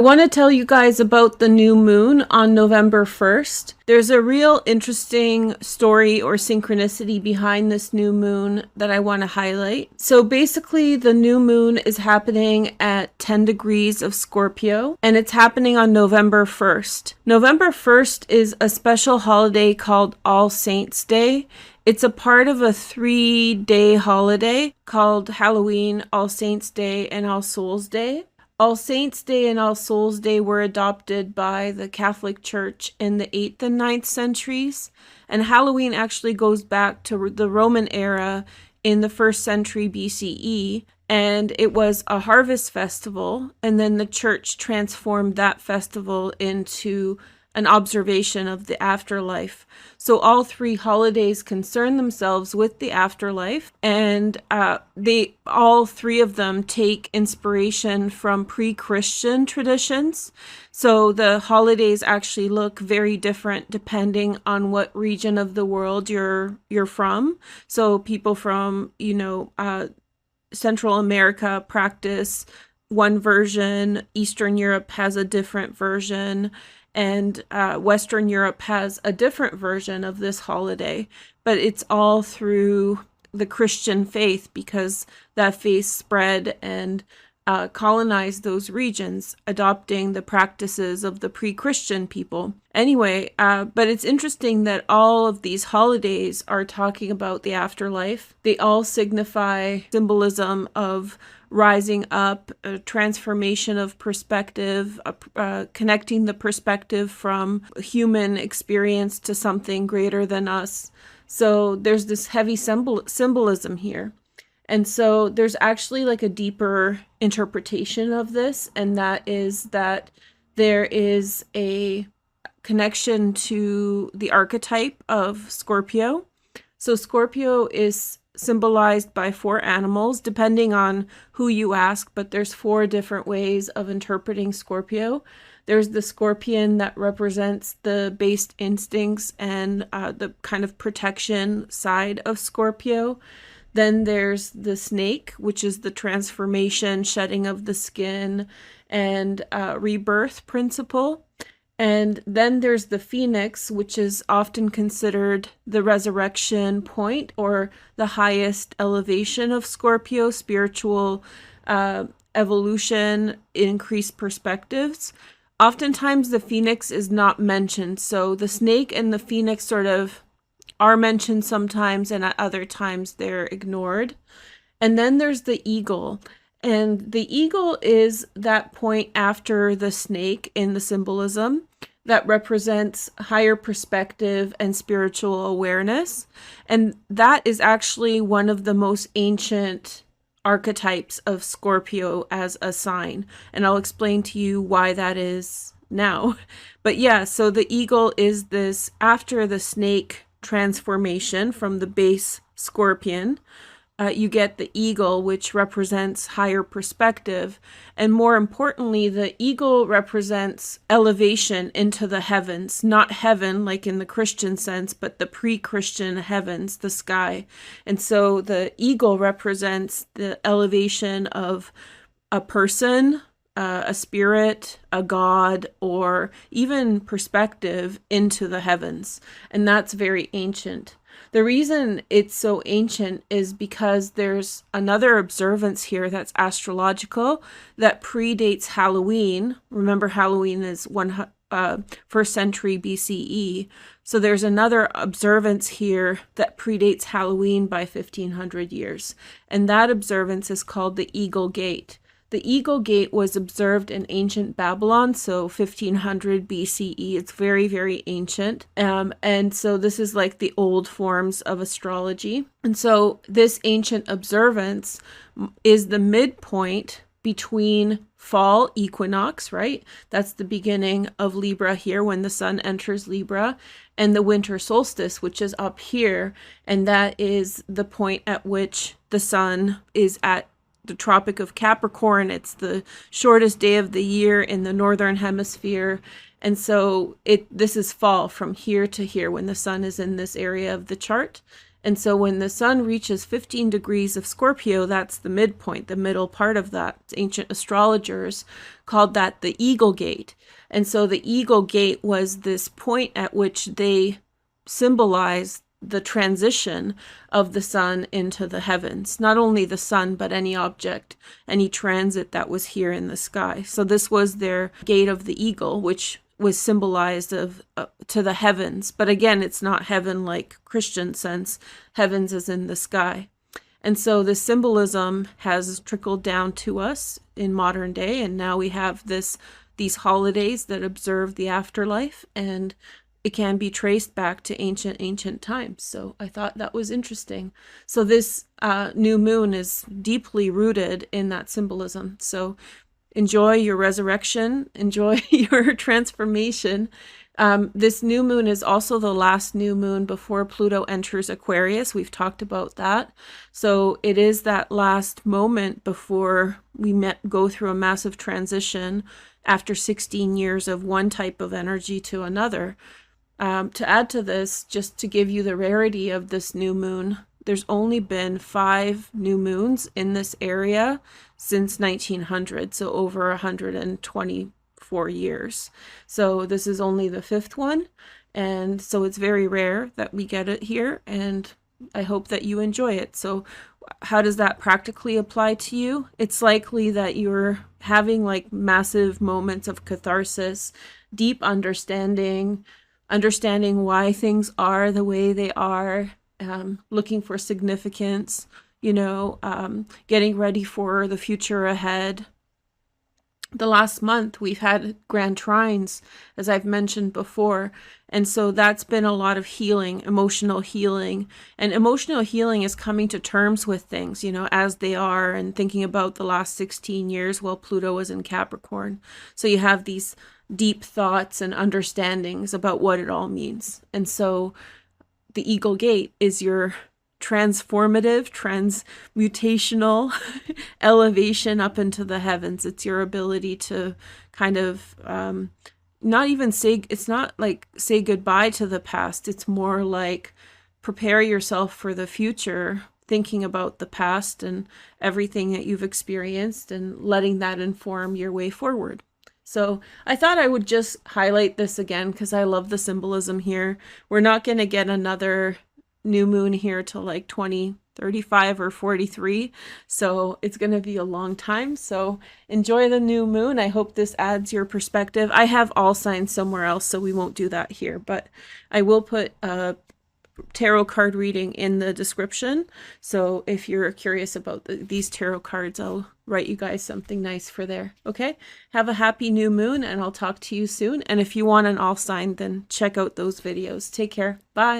I want to tell you guys about the new moon on November 1st. There's a real interesting story or synchronicity behind this new moon that I want to highlight. So basically, the new moon is happening at 10 degrees of Scorpio, and it's happening on November 1st. November 1st is a special holiday called All Saints' Day. It's a part of a 3-day holiday called Halloween, All Saints' Day, and All Souls' Day. All Saints' Day and All Souls' Day were adopted by the Catholic Church in the 8th and 9th centuries, and Halloween actually goes back to the Roman era in the 1st century BCE, and it was a harvest festival, and then the church transformed that festival into an observation of the afterlife. So all three holidays concern themselves with the afterlife, and all three of them take inspiration from pre-Christian traditions. So the holidays actually look very different depending on what region of the world you're from. So people from Central America practice one version, Eastern Europe has a different version, and Western Europe has a different version of this holiday, but it's all through the Christian faith because that faith spread and colonized those regions, adopting the practices of the pre-Christian people. Anyway, but it's interesting that all of these holidays are talking about the afterlife. They all signify symbolism of rising up, a transformation of perspective, connecting the perspective from human experience to something greater than us. So there's this heavy symbolism here. And so there's actually like a deeper interpretation of this, and that is that there is a connection to the archetype of Scorpio. So Scorpio is symbolized by 4 animals, depending on who you ask, but there's 4 different ways of interpreting Scorpio. There's the scorpion that represents the base instincts and the kind of protection side of Scorpio. Then there's the snake, which is the transformation, shedding of the skin, and rebirth principle. And then there's the phoenix, which is often considered the resurrection point or the highest elevation of Scorpio, spiritual evolution, increased perspectives. Oftentimes the phoenix is not mentioned. So the snake and the phoenix sort of are mentioned sometimes, and at other times they're ignored. And then there's the eagle. And the eagle is that point after the snake in the symbolism that represents higher perspective and spiritual awareness. And that is actually one of the most ancient archetypes of Scorpio as a sign. And I'll explain to you why that is now. But yeah, so the eagle is this after the snake transformation from the base scorpion. You get the eagle, which represents higher perspective. And more importantly, the eagle represents elevation into the heavens, not heaven like in the Christian sense, but the pre-Christian heavens, the sky. And so the eagle represents the elevation of a person, a spirit, a god, or even perspective into the heavens. And that's very ancient. The reason it's so ancient is because there's another observance here that's astrological that predates Halloween. Remember, Halloween is 1st century BCE. So there's another observance here that predates Halloween by 1500 years. And that observance is called the Eagle Gate. The Eagle Gate was observed in ancient Babylon, so 1500 BCE. It's very, very ancient. And so this is like the old forms of astrology. And so this ancient observance is the midpoint between fall equinox, right? That's the beginning of Libra here when the sun enters Libra, and the winter solstice, which is up here. And that is the point at which the sun is at the Tropic of Capricorn. It's the shortest day of the year in the northern hemisphere. And so this is fall from here to here when the sun is in this area of the chart. And so when the sun reaches 15 degrees of Scorpio, that's the midpoint, the middle part of that. Ancient astrologers called that the Eagle Gate. And so the Eagle Gate was this point at which they symbolized the transition of the sun into the heavens. Not only the sun, but any object, any transit that was here in the sky. So this was their gate of the eagle, which was symbolized of to the heavens. But again, it's not heaven like Christian sense. Heavens is in the sky. And so this symbolism has trickled down to us in modern day. And now we have these holidays that observe the afterlife, and it can be traced back to ancient times. So I thought that was interesting. So this new moon is deeply rooted in that symbolism. So enjoy your resurrection, enjoy your transformation. This new moon is also the last new moon before Pluto enters Aquarius. We've talked about that. So it is that last moment before we go through a massive transition after 16 years of one type of energy to another. To add to this, just to give you the rarity of this new moon, there's only been 5 new moons in this area since 1900, so over 124 years. So this is only the 5th one, and so it's very rare that we get it here, and I hope that you enjoy it. So how does that practically apply to you? It's likely that you're having like massive moments of catharsis, deep understanding why things are the way they are, looking for significance, getting ready for the future ahead. The last month we've had grand trines, as I've mentioned before, and so that's been a lot of healing, emotional healing. And emotional healing is coming to terms with things, as they are, and thinking about the last 16 years while Pluto was in Capricorn. So you have these deep thoughts and understandings about what it all means. And so the Eagle Gate is your transformative, transmutational elevation up into the heavens. It's your ability to kind of it's not like say goodbye to the past. It's more like prepare yourself for the future, thinking about the past and everything that you've experienced and letting that inform your way forward. So I thought I would just highlight this again because I love the symbolism here. We're not going to get another new moon here till like 2035 or 43. So it's going to be a long time. So enjoy the new moon. I hope this adds your perspective. I have all signs somewhere else, so we won't do that here. But I will put a tarot card reading in the description. So if you're curious about these tarot cards, I'll write you guys something nice for there. Okay, have a happy new moon, and I'll talk to you soon. And if you want an all sign, then check out those videos. Take care. Bye.